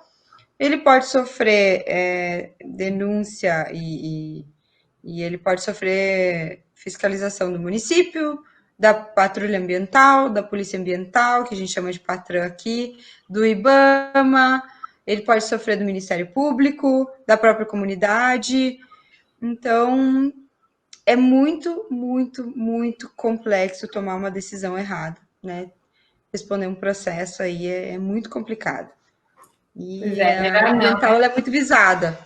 ele pode sofrer denúncia e ele pode sofrer fiscalização do município, da patrulha ambiental, da polícia ambiental, que a gente chama de PATRAN aqui, do IBAMA, ele pode sofrer do Ministério Público, da própria comunidade. Então, é muito, muito, muito complexo tomar uma decisão errada, né? Responder um processo aí é muito complicado. E a ambiental ela é muito visada.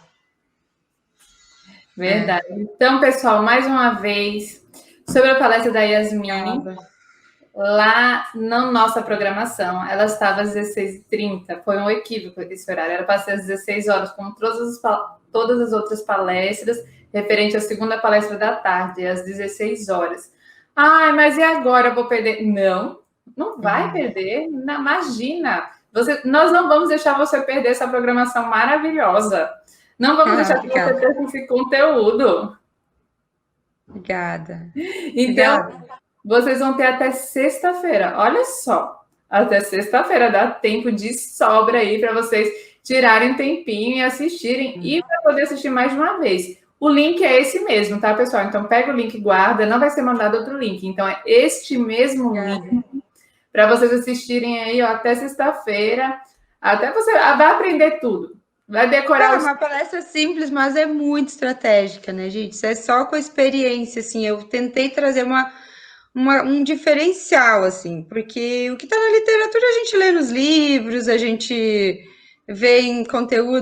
Verdade. Então, pessoal, mais uma vez, sobre a palestra da Yasmine, lá na nossa programação, ela estava às 16h30. Foi um equívoco esse horário, era para ser às 16 horas, como todas as outras palestras, referente à segunda palestra da tarde, às 16 horas. Ah, mas e agora? Eu vou perder? Não vai perder. Não, imagina. Nós não vamos deixar você perder essa programação maravilhosa. Não vamos deixar que você perca esse conteúdo.
Obrigada.
Então, vocês vão ter até sexta-feira. Olha só, até sexta-feira dá tempo de sobra aí para vocês tirarem tempinho e assistirem. E para poder assistir mais de uma vez. O link é esse mesmo, tá, pessoal? Então, pega o link e guarda. Não vai ser mandado outro link. Então, é este mesmo link para vocês assistirem aí, ó, até sexta-feira. Até você vai aprender tudo. Vai decorar.
É uma palestra simples, mas é muito estratégica, né, gente? Isso é só com a experiência, assim. Eu tentei trazer um diferencial, assim, porque o que está na literatura a gente lê nos livros, a gente vê em conteúdo